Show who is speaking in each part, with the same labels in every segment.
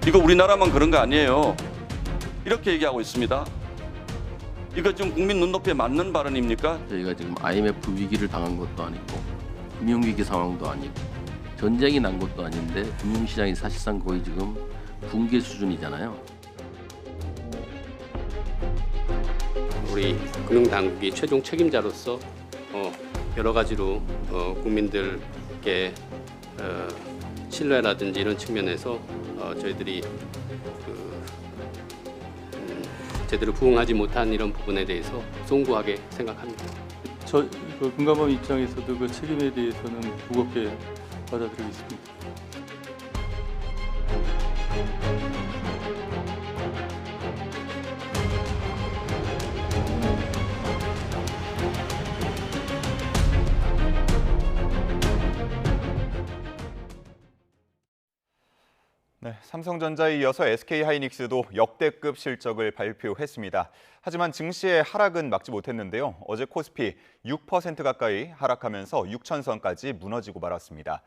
Speaker 1: 이거 우리나라만 그런 거 아니에요. 이렇게 얘기하고 있습니다. 이거 좀 국민 눈높이에 맞는 발언입니까?
Speaker 2: 저희가 지금 IMF 위기를 당한 것도 아니고 금융위기 상황도 아니고 전쟁이 난 것도 아닌데 금융시장이 사실상 거의 지금 붕괴 수준이잖아요.
Speaker 3: 우리 금융당국이 최종 책임자로서 여러 가지로 국민들께 신뢰라든지 이런 측면에서 저희들이 제대로 부응하지 못한 이런 부분에 대해서 송구하게 생각합니다.
Speaker 4: 그 금감원 입장에서도 그 책임에 대해서는 무겁게 받아들이고 있습니다.
Speaker 5: 네, 삼성전자에 이어서 SK하이닉스도 역대급 실적을 발표했습니다. 하지만 증시의 하락은 막지 못했는데요. 어제 코스피 6% 가까이 하락하면서 6천선까지 무너지고 말았습니다.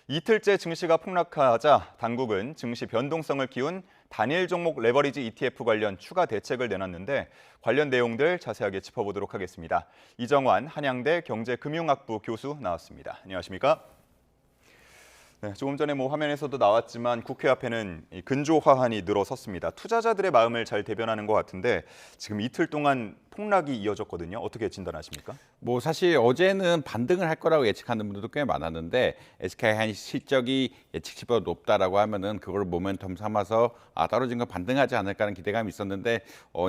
Speaker 5: 이틀째 증시가 폭락하자 당국은 증시 변동성을 키운 단일 종목 레버리지 ETF 관련 추가 대책을 내놨는데 관련 내용들 자세하게 짚어보도록 하겠습니다. 이정환 한양대 경제금융학부 교수 나왔습니다. 안녕하십니까? 네, 조금 전에 화면에서도 나왔지만 국회 앞에는 근조 화환이 늘어섰습니다. 투자자들의 마음을 잘 대변하는 것 같은데 지금 이틀 동안 폭락이 이어졌거든요. 어떻게 진단하십니까?
Speaker 6: 사실 어제는 반등을 할 거라고 예측하는 분들도 꽤 많았는데 SK하이닉스 실적이 예측치보다 높다라고 하면은 그걸 모멘텀 삼아서 떨어진 건 반등하지 않을까 하는 기대감이 있었는데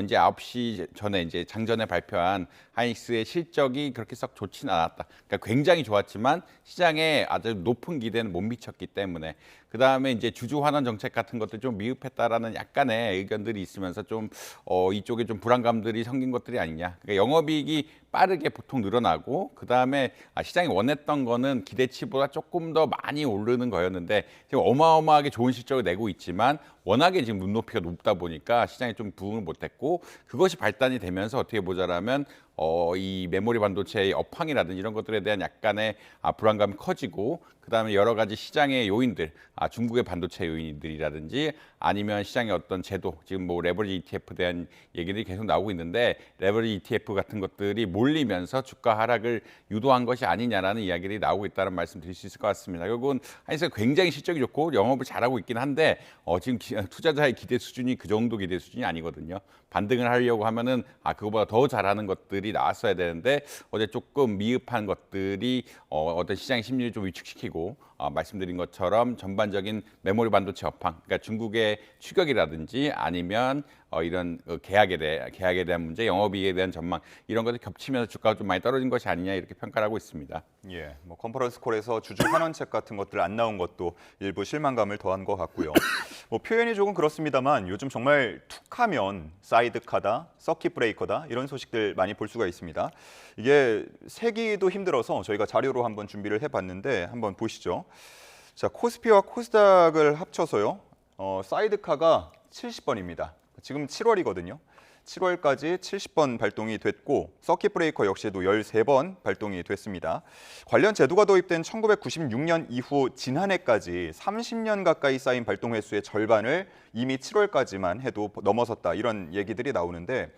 Speaker 6: 이제 9시 전에 이제 장전에 발표한 하이닉스의 실적이 그렇게 썩 좋지는 않았다. 그러니까 굉장히 좋았지만 시장에 아주 높은 기대는 못 미쳤기 때문에 그다음에 이제 주주 환원 정책 같은 것들 좀 미흡했다라는 약간의 의견들이 있으면서 좀 이쪽에 좀 불안감들이 생긴 것들이 아니냐. 그러니까 영업이익이 빠르게 보통 늘어나고 그다음에 시장이 원했던 거는 기대치보다 조금 더 많이 오르는 거였는데 지금 어마어마하게 좋은 실적을 내고 있지만 워낙에 지금 눈높이가 높다 보니까 시장이 좀 부응을 못했고 그것이 발단이 되면서 어떻게 보자라면 이 메모리 반도체의 업황이라든지 이런 것들에 대한 약간의 불안감이 커지고 그다음에 여러 가지 시장의 요인들, 중국의 반도체 요인들이라든지 아니면 시장의 어떤 제도, 지금 레버리지 ETF에 대한 얘기들이 계속 나오고 있는데 레버리지 ETF 같은 것들이 몰리면서 주가 하락을 유도한 것이 아니냐라는 이야기들이 나오고 있다는 말씀 드릴 수 있을 것 같습니다. 결국은 하이닉스가 굉장히 실적이 좋고 영업을 잘하고 있긴 한데 지금 투자자의 기대 수준이 그 정도 기대 수준이 아니거든요. 반등을 하려고 하면은 그거보다 더 잘하는 것들이 나왔어야 되는데 어제 조금 미흡한 것들이 어떤 시장의 심리를 좀 위축시키고 말씀드린 것처럼 전반적인 메모리 반도체 업황, 그러니까 중국의 추격이라든지 아니면 이런 계약에 대한 문제, 영업이익에 대한 전망 이런 것들 겹치면서 주가가 좀 많이 떨어진 것이 아니냐 이렇게 평가를 하고 있습니다.
Speaker 5: 예, 컨퍼런스 콜에서 주주 환원책 같은 것들 안 나온 것도 일부 실망감을 더한 것 같고요. 표현이 조금 그렇습니다만 요즘 정말 툭하면 사이드카다, 서킷 브레이커다 이런 소식들 많이 볼 수가 있습니다. 이게 세기도 힘들어서 저희가 자료로 한번 준비를 해봤는데 한번 보시죠. 자, 코스피와 코스닥을 합쳐서요. 사이드카가 70번입니다. 지금 7월이거든요. 7월까지 70번 발동이 됐고 서킷 브레이커 역시도 13번 발동이 됐습니다. 관련 제도가 도입된 1996년 이후 지난해까지 30년 가까이 쌓인 발동 횟수의 절반을 이미 7월까지만 해도 넘어섰다 이런 얘기들이 나오는데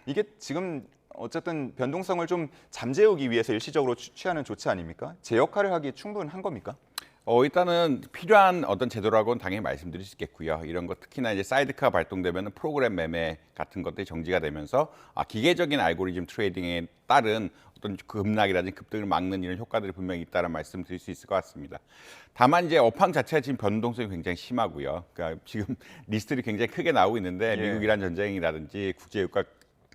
Speaker 5: 이게 지금 어쨌든 변동성을 좀 잠재우기 위해서 일시적으로 취하는 조치 아닙니까? 제 역할을 하기 충분한 겁니까?
Speaker 6: 일단은 필요한 어떤 제도라고는 당연히 말씀드릴 수 있겠고요. 이런 것 특히나 이제 사이드카가 발동되면 프로그램 매매 같은 것들이 정지가 되면서 기계적인 알고리즘 트레이딩에 따른 어떤 급락이라든지 급등을 막는 이런 효과들이 분명히 있다는 말씀드릴 수 있을 것 같습니다. 다만 이제 업황 자체가 지금 변동성이 굉장히 심하고요. 그러니까 지금 리스트들이 굉장히 크게 나오고 있는데 미국 이란 전쟁이라든지 국제유가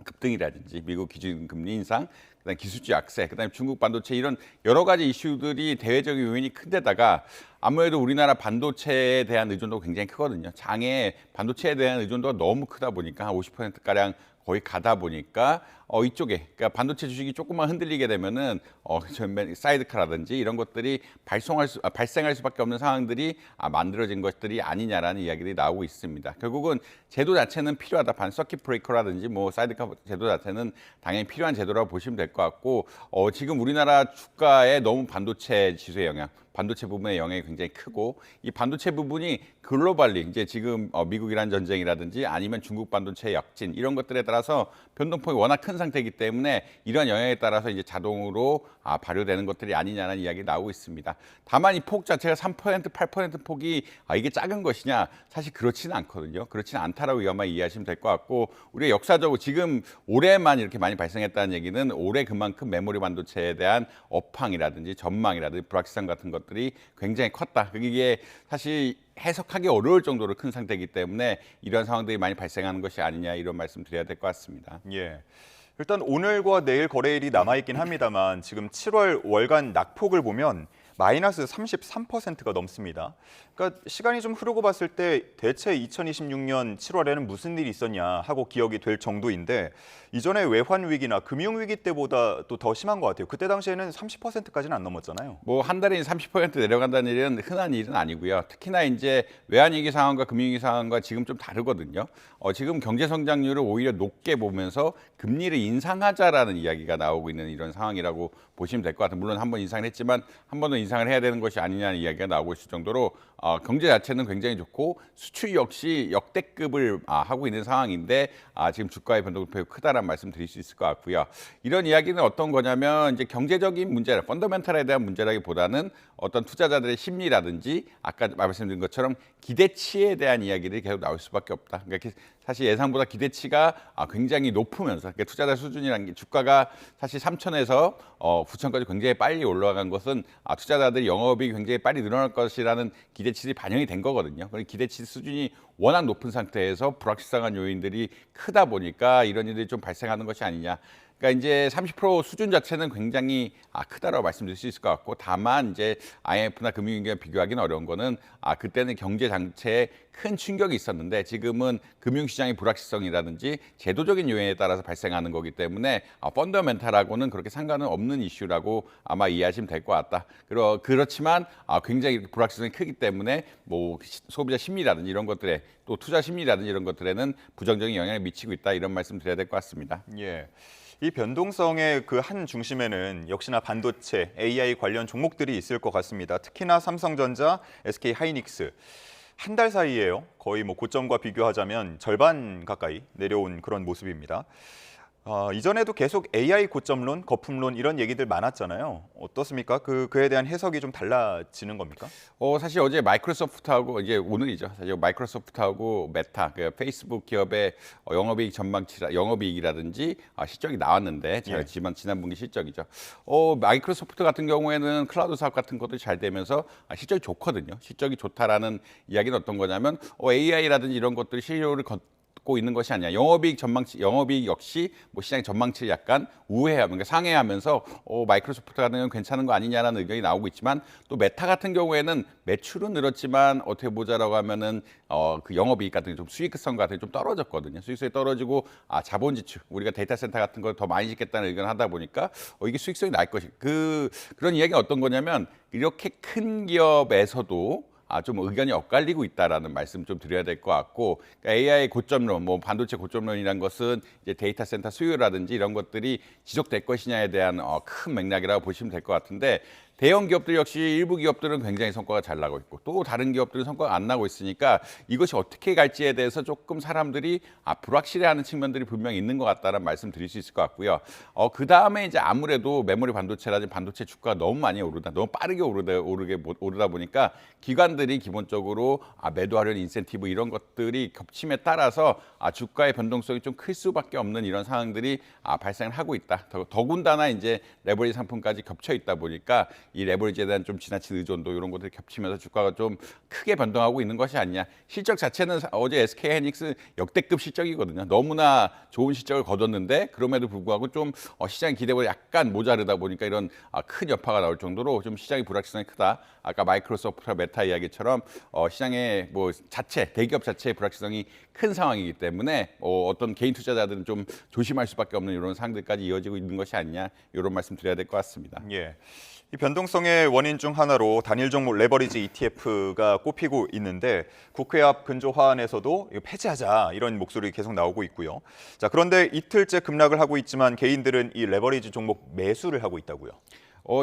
Speaker 6: 급등이라든지 미국 기준금리 인상, 그다음 기술주 약세, 그다음에 중국 반도체 이런 여러 가지 이슈들이 대외적인 요인이 큰데다가 아무래도 우리나라 반도체에 대한 의존도가 굉장히 크거든요. 장에 반도체에 대한 의존도가 너무 크다 보니까 한 50%가량 거의 가다 보니까 이쪽에 그러니까 반도체 주식이 조금만 흔들리게 되면은 사이드카라든지 이런 것들이 발생할 수밖에 없는 상황들이 만들어진 것들이 아니냐라는 이야기들이 나오고 있습니다. 결국은 제도 자체는 필요하다. 서킷 브레이커라든지 사이드카 제도 자체는 당연히 필요한 제도라고 보시면 될 것 같고 지금 우리나라 주가에 너무 반도체 지수의 영향, 반도체 부분의 영향이 굉장히 크고 이 반도체 부분이 글로벌리 이제 지금 미국-이란 전쟁이라든지 아니면 중국 반도체 역진 이런 것들에 따라서 변동폭이 워낙 큰 상태이기 때문에 이런 영향에 따라서 이제 자동으로 발효되는 것들이 아니냐는 이야기 나오고 있습니다. 다만 이 폭 자체가 3%, 8% 폭이 이게 작은 것이냐 사실 그렇지는 않거든요. 그렇지는 않다라고 아마 이해하시면 될 것 같고 우리가 역사적으로 지금 올해만 이렇게 많이 발생했다는 얘기는 올해 그만큼 메모리 반도체에 대한 업황이라든지 전망이라든지 불확실성 같은 것들이 굉장히 컸다. 이게 사실 해석하기 어려울 정도로 큰 상태이기 때문에 이런 상황들이 많이 발생하는 것이 아니냐 이런 말씀 드려야 될 것 같습니다.
Speaker 5: 예. 일단 오늘과 내일 거래일이 남아있긴 합니다만 지금 7월 월간 낙폭을 보면 마이너스 33%가 넘습니다. 그러니까 시간이 좀 흐르고 봤을 때 대체 2026년 7월에는 무슨 일이 있었냐 하고 기억이 될 정도인데 이전에 외환 위기나 금융 위기 때보다 또 더 심한 것 같아요. 그때 당시에는 30%까지는 안 넘었잖아요.
Speaker 6: 뭐 한 달에 30% 내려간다는 일은 흔한 일은 아니고요. 특히나 이제 외환위기 상황과 금융위기 상황과 지금 좀 다르거든요. 지금 경제 성장률을 오히려 높게 보면서 금리를 인상하자라는 이야기가 나오고 있는 이런 상황이라고 보시면 될 것 같아요. 물론 한 번 인상을 했지만 한 번 더 인상을 해야 되는 것이 아니냐는 이야기가 나오고 있을 정도로 경제 자체는 굉장히 좋고 수출 역시 역대급을 하고 있는 상황인데 지금 주가의 변동폭이 크다라는 말씀 드릴 수 있을 것 같고요. 이런 이야기는 어떤 거냐면 이제 경제적인 문제, 펀더멘탈에 대한 문제라기보다는 어떤 투자자들의 심리라든지 아까 말씀드린 것처럼 기대치에 대한 이야기들이 계속 나올 수밖에 없다. 그러니까 사실 예상보다 기대치가 굉장히 높으면서 그러니까 투자자 수준이라는 게 주가가 사실 3천에서 9천까지 굉장히 빨리 올라간 것은 투자자들이 영업이 굉장히 빨리 늘어날 것이라는 기대치들이 반영이 된 거거든요. 그리고 기대치 수준이 워낙 높은 상태에서 불확실성한 요인들이 크다 보니까 이런 일들이 좀 발생하는 것이 아니냐. 그러니까 이제 30% 수준 자체는 굉장히 크다라고 말씀드릴 수 있을 것 같고 다만 이제 IMF나 금융위기와 비교하기는 어려운 거는 그때는 경제 장치에 큰 충격이 있었는데 지금은 금융시장의 불확실성이라든지 제도적인 요인에 따라서 발생하는 거기 때문에 펀더멘탈하고는 그렇게 상관은 없는 이슈라고 아마 이해하시면 될 것 같다. 그렇지만 굉장히 불확실성이 크기 때문에 뭐 소비자 심리라든지 이런 것들에 또 투자 심리라든지 이런 것들에는 부정적인 영향을 미치고 있다 이런 말씀 드려야 될 것 같습니다.
Speaker 5: 예. 이 변동성의 그 한 중심에는 역시나 반도체, AI 관련 종목들이 있을 것 같습니다. 특히나 삼성전자, SK하이닉스. 한 달 사이에요. 거의 뭐 고점과 비교하자면 절반 가까이 내려온 그런 모습입니다. 이전에도 계속 AI 고점론, 거품론 이런 얘기들 많았잖아요. 어떻습니까? 그에 대한 해석이 좀 달라지는 겁니까?
Speaker 6: 사실 어제 마이크로소프트하고 이제 오늘이죠. 사실 마이크로소프트하고 메타, 그 페이스북 기업의 영업이익 전망치, 영업이익이라든지 실적이 나왔는데 지난 분기 실적이죠. 마이크로소프트 같은 경우에는 클라우드 사업 같은 것도 잘 되면서 실적이 좋거든요. 실적이 좋다라는 이야기는 어떤 거냐면 AI라든지 이런 것들이 실효를 고 있는 것이 아니야. 영업이익 전망치, 영업이익 역시 뭐 시장의 전망치를 약간 우회하면서 그러니까 상회하면서 마이크로소프트 같은 경우는 괜찮은 거 아니냐라는 의견이 나오고 있지만 또 메타 같은 경우에는 매출은 늘었지만 어떻게 보자라고 하면은 그 영업이익 같은 게 좀 수익성 같은 게 좀 떨어졌거든요. 수익성이 떨어지고 자본 지출 우리가 데이터 센터 같은 걸 더 많이 짓겠다는 의견을 하다 보니까 이게 수익성이 날 것이 그런 이야기가 어떤 거냐면 이렇게 큰 기업에서도 좀 의견이 엇갈리고 있다라는 말씀 좀 드려야 될 것 같고 그러니까 AI 고점론, 뭐 반도체 고점론이라는 것은 이제 데이터 센터 수요라든지 이런 것들이 지속될 것이냐에 대한 큰 맥락이라고 보시면 될 것 같은데 대형 기업들 역시 일부 기업들은 굉장히 성과가 잘 나고 있고 또 다른 기업들은 성과가 안 나고 있으니까 이것이 어떻게 갈지에 대해서 조금 사람들이 불확실해하는 측면들이 분명히 있는 것 같다는 말씀 드릴 수 있을 것 같고요. 그 다음에 이제 아무래도 메모리 반도체라든지 반도체 주가가 너무 많이 오르다, 너무 빠르게 오르다 보니까 기관들이 기본적으로 매도하려는 인센티브 이런 것들이 겹침에 따라서 주가의 변동성이 좀 클 수밖에 없는 이런 상황들이 발생을 하고 있다. 더군다나 이제 레버리지 상품까지 겹쳐 있다 보니까 이 레버리지에 대한 좀 지나친 의존도 이런 것들이 겹치면서 주가가 좀 크게 변동하고 있는 것이 아니냐. 실적 자체는 어제 SK하이닉스 역대급 실적이거든요. 너무나 좋은 실적을 거뒀는데 그럼에도 불구하고 좀 시장 기대보다 약간 모자르다 보니까 이런 큰 여파가 나올 정도로 좀 시장의 불확실성이 크다. 아까 마이크로소프트와 메타 이야기처럼 시장의 뭐 대기업 자체의 불확실성이 큰 상황이기 때문에 어떤 개인 투자자들은 좀 조심할 수밖에 없는 이런 상황들까지 이어지고 있는 것이 아니냐 이런 말씀 드려야 될 것 같습니다.
Speaker 5: 예. 이 변동성의 원인 중 하나로 단일 종목 레버리지 ETF가 꼽히고 있는데 국회 앞 근조 화안에서도 이거 폐지하자 이런 목소리 계속 나오고 있고요. 자, 그런데 이틀째 급락을 하고 있지만 개인들은 이 레버리지 종목 매수를 하고 있다고요.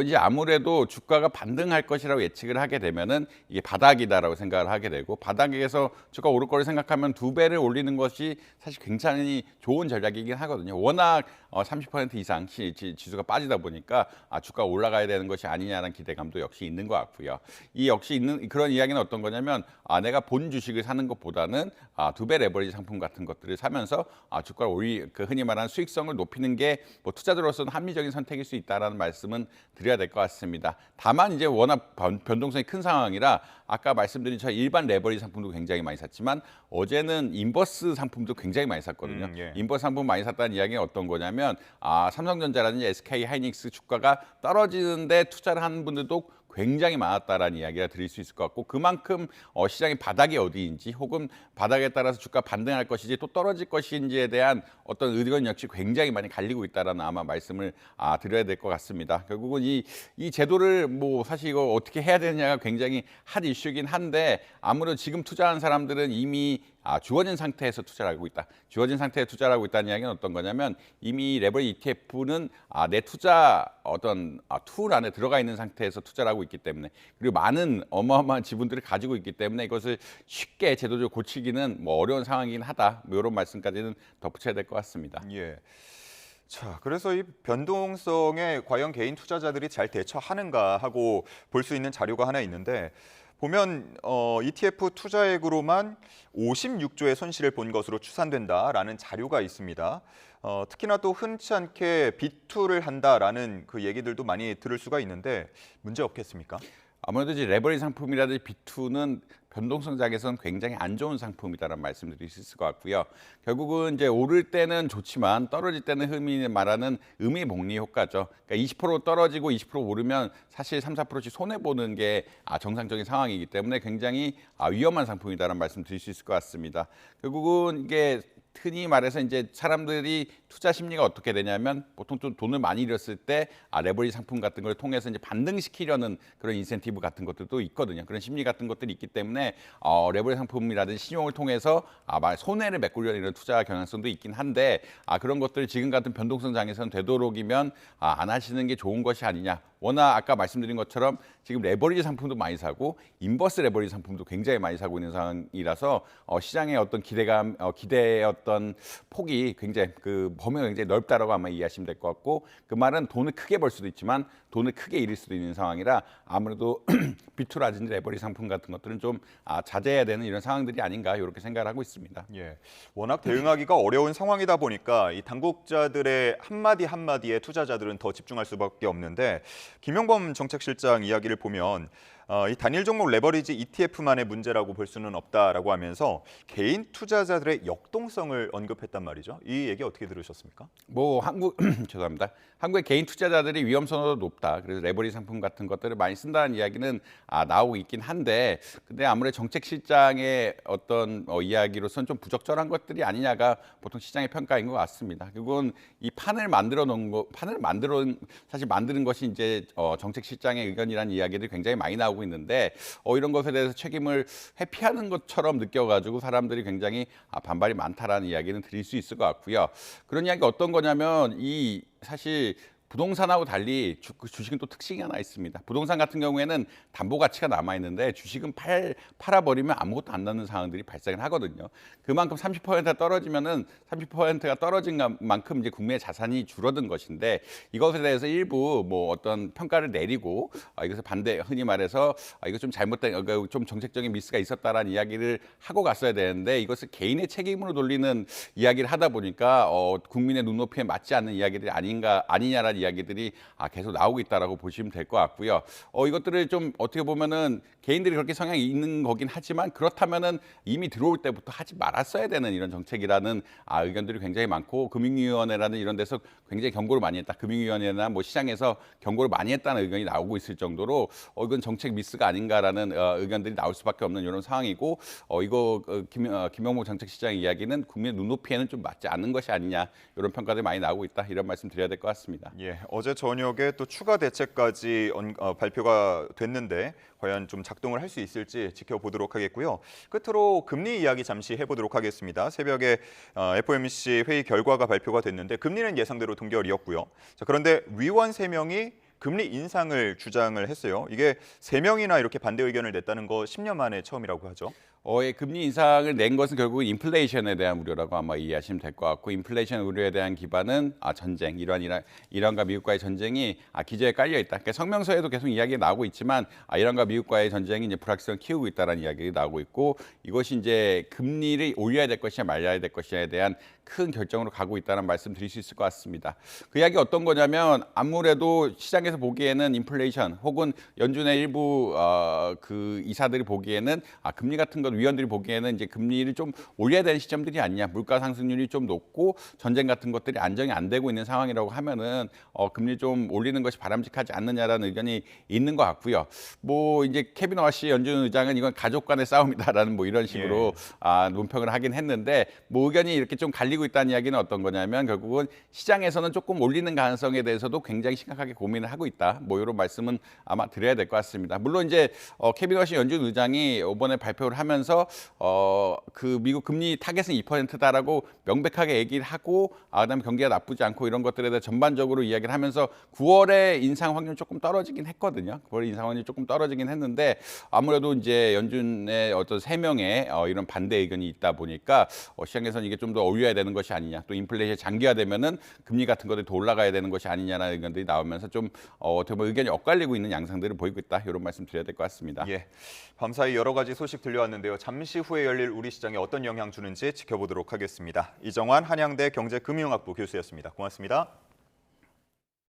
Speaker 6: 이제 아무래도 주가가 반등할 것이라고 예측을 하게 되면은 이게 바닥이다라고 생각을 하게 되고, 바닥에서 주가 오를 거를 생각하면 2배를 올리는 것이 사실 굉장히 좋은 전략이긴 하거든요. 워낙 30% 이상 지수가 빠지다 보니까 주가가 올라가야 되는 것이 아니냐라는 기대감도 역시 있는 것 같고요. 이 역시 있는 그런 이야기는 어떤 거냐면, 내가 본 주식을 사는 것보다는 2배 레버리지 상품 같은 것들을 사면서 주가를 흔히 말하는 수익성을 높이는 게 뭐 투자자로서는 합리적인 선택일 수 있다라는 말씀은 드려야 될 것 같습니다. 다만 이제 워낙 변동성이 큰 상황이라 아까 말씀드린 저 일반 레버리지 상품도 굉장히 많이 샀지만 어제는 인버스 상품도 굉장히 많이 샀거든요.
Speaker 5: 예.
Speaker 6: 인버스 상품 많이 샀다는 이야기는 어떤 거냐면 삼성전자라든지 SK 하이닉스 주가가 떨어지는데 투자를 하는 분들도 굉장히 많았다라는 이야기가 드릴 수 있을 것 같고, 그만큼 시장의 바닥이 어디인지 혹은 바닥에 따라서 주가 반등할 것인지 또 떨어질 것인지에 대한 어떤 의견 역시 굉장히 많이 갈리고 있다라는 아마 말씀을 드려야 될 것 같습니다. 결국은 이 제도를 뭐 사실 이거 어떻게 해야 되느냐가 굉장히 핫 이슈긴 한데, 아무래도 지금 투자한 사람들은 이미 주어진 상태에서 투자를 하고 있다. 주어진 상태에 투자를 하고 있다는 이야기는 어떤 거냐면, 이미 레버리지 ETF는 내 투자 어떤 툴 안에 들어가 있는 상태에서 투자를 하고 있기 때문에, 그리고 많은 어마어마한 지분들을 가지고 있기 때문에 이것을 쉽게 제도적으로 고치기는 뭐 어려운 상황이긴 하다. 뭐 이런 말씀까지는 덧붙여야 될 것 같습니다.
Speaker 5: 예. 자, 그래서 이 변동성에 과연 개인 투자자들이 잘 대처하는가 하고 볼 수 있는 자료가 하나 있는데, 보면 ETF 투자액으로만 56조의 손실을 본 것으로 추산된다라는 자료가 있습니다. 특히나 또 흔치 않게 비투를 한다라는 그 얘기들도 많이 들을 수가 있는데, 문제 없겠습니까?
Speaker 6: 아무래도 이제 레버리지 상품이라든지 B2는 변동성 장에서는 굉장히 안 좋은 상품이다라는 말씀드릴 수 있을 것 같고요. 결국은 이제 오를 때는 좋지만 떨어질 때는 흔히 말하는 의미복리 효과죠. 그러니까 20% 떨어지고 20% 오르면 사실 3~4%씩 손해 보는 게 정상적인 상황이기 때문에 굉장히 위험한 상품이다라는 말씀 드릴 수 있을 것 같습니다. 결국은 이게 흔히 말해서 이제 사람들이 투자 심리가 어떻게 되냐면, 보통 좀 돈을 많이 잃었을 때 레버리지 상품 같은 걸 통해서 이제 반등시키려는 그런 인센티브 같은 것들도 있거든요. 그런 심리 같은 것들이 있기 때문에 레버리지 상품이라든지 신용을 통해서 손해를 메꾸려는 이런 투자 경향성도 있긴 한데, 그런 것들을 지금 같은 변동성 장에서는 되도록이면 안 하시는 게 좋은 것이 아니냐. 워낙 아까 말씀드린 것처럼 지금 레버리지 상품도 많이 사고 인버스 레버리지 상품도 굉장히 많이 사고 있는 상황이라서 시장의 어떤 기대의 어떤 폭이 굉장히 그 범위가 굉장히 넓다라고 아마 이해하시면 될 것 같고, 그 말은 돈을 크게 벌 수도 있지만 돈을 크게 잃을 수도 있는 상황이라 아무래도 비투라든지 레버리지 상품 같은 것들은 좀 자제해야 되는 이런 상황들이 아닌가 이렇게 생각을 하고 있습니다.
Speaker 5: 예, 워낙 대응하기가 어려운 상황이다 보니까 이 당국자들의 한마디 한마디에 투자자들은 더 집중할 수밖에 없는데, 김용범 정책실장 이야기를 보면 이 단일 종목 레버리지 ETF만의 문제라고 볼 수는 없다라고 하면서 개인 투자자들의 역동성을 언급했단 말이죠. 이 얘기 어떻게 들으셨습니까?
Speaker 6: 뭐 죄송합니다. 한국의 개인 투자자들이 위험성도 높다. 그래서 레버리지 상품 같은 것들을 많이 쓴다는 이야기는 나오고 있긴 한데, 근데 아무래도 정책실장의 어떤 이야기로서는 좀 부적절한 것들이 아니냐가 보통 시장의 평가인 것 같습니다. 그건 이 판을 만드는 것이 이제 정책실장의 의견이라는 이야기들이 굉장히 많이 나오고 있는데, 이런 것에 대해서 책임을 회피하는 것처럼 느껴가지고 사람들이 굉장히 반발이 많다라는 이야기는 드릴 수 있을 것 같고요. 그런 이야기 어떤 거냐면, 이 사실 부동산하고 달리 주식은 또 특징이 하나 있습니다. 부동산 같은 경우에는 담보 가치가 남아 있는데 주식은 팔아버리면 아무것도 안 나는 상황들이 발생을 하거든요. 그만큼 30%가 떨어지면은 30%가 떨어진 만큼 이제 국민의 자산이 줄어든 것인데, 이것에 대해서 일부 뭐 어떤 평가를 내리고 이것을 흔히 말해서 이거 좀 잘못된 좀 정책적인 미스가 있었다라는 이야기를 하고 갔어야 되는데, 이것을 개인의 책임으로 돌리는 이야기를 하다 보니까 국민의 눈높이에 맞지 않는 이야기들이 아니냐라는 이야기들이 계속 나오고 있다라고 보시면 될 것 같고요. 이것들을 좀 어떻게 보면은 개인들이 그렇게 성향이 있는 거긴 하지만, 그렇다면은 이미 들어올 때부터 하지 말았어야 되는 이런 정책이라는 의견들이 굉장히 많고, 금융위원회라는 이런 데서 굉장히 경고를 많이 했다. 금융위원회나 뭐 시장에서 경고를 많이 했다는 의견이 나오고 있을 정도로 이건 정책 미스가 아닌가라는 의견들이 나올 수밖에 없는 이런 상황이고, 김용목 정책실장의 이야기는 국민의 눈높이에는 좀 맞지 않는 것이 아니냐, 이런 평가들이 많이 나오고 있다. 이런 말씀 드려야 될 것 같습니다.
Speaker 5: 예, 어제 저녁에 또 추가 대책까지 발표가 됐는데 과연 좀 작동을 할 수 있을지 지켜보도록 하겠고요. 끝으로 금리 이야기 잠시 해보도록 하겠습니다. 새벽에 FOMC 회의 결과가 발표가 됐는데 금리는 예상대로 동결이었고요. 자, 그런데 위원 3명이 금리 인상을 주장을 했어요. 이게 3명이나 이렇게 반대 의견을 냈다는 거 10년 만에 처음이라고 하죠.
Speaker 6: 예, 금리 인상을 낸 것은 결국 인플레이션에 대한 우려라고 아마 이해하시면 될 것 같고, 인플레이션 우려에 대한 기반은 전쟁, 이란과 미국과의 전쟁이 기저에 깔려 있다. 그러니까 성명서에도 계속 이야기가 나오고 있지만 이란과 미국과의 전쟁이 이제 불확실성을 키우고 있다는 이야기가 나오고 있고, 이것이 이제 금리를 올려야 될 것이냐 말려야 될 것이냐에 대한 큰 결정으로 가고 있다는 말씀 드릴 수 있을 것 같습니다. 그 이야기 어떤 거냐면, 아무래도 시장에서 보기에는 인플레이션 혹은 연준의 일부 그 이사들이 보기에는 금리 같은 것, 위원들이 보기에는 이제 금리를 좀 올려야 되는 시점들이 아니냐, 물가 상승률이 좀 높고 전쟁 같은 것들이 안정이 안 되고 있는 상황이라고 하면은 금리 좀 올리는 것이 바람직하지 않느냐라는 의견이 있는 것 같고요. 뭐 이제 케빈 워시 연준 의장은 이건 가족 간의 싸움이다라는 뭐 이런 식으로 논평을 하긴 했는데, 뭐 의견이 이렇게 좀 갈리고 있다는 이야기는 어떤 거냐면, 결국은 시장에서는 조금 올리는 가능성에 대해서도 굉장히 심각하게 고민을 하고 있다. 뭐 이런 말씀은 아마 드려야 될 것 같습니다. 물론 이제 케빈 워시 연준 의장이 이번에 발표를 하면서 그 미국 금리 타겟은 2%다라고 명백하게 얘기를 하고, 그다음에 경기가 나쁘지 않고 이런 것들에 대해 전반적으로 이야기를 하면서 9월에 인상 확률 조금 떨어지긴 했거든요. 9월에 인상 확률 조금 떨어지긴 했는데, 아무래도 이제 연준의 어떤 3명의 이런 반대 의견이 있다 보니까 시장에서는 이게 좀 더 올려야 되는 것이 아니냐, 또 인플레이션이 장기화되면은 금리 같은 것들이 더 올라가야 되는 것이 아니냐라는 의견들이 나오면서 좀 어떻게 보면 의견이 엇갈리고 있는 양상들을 보이고 있다, 이런 말씀 드려야 될 것 같습니다.
Speaker 5: 예, 밤사이 여러 가지 소식 들려왔는데요. 잠시 후에 열릴 우리 시장에 어떤 영향 주는지 지켜보도록 하겠습니다. 이정환 한양대 경제금융학부 교수였습니다. 고맙습니다.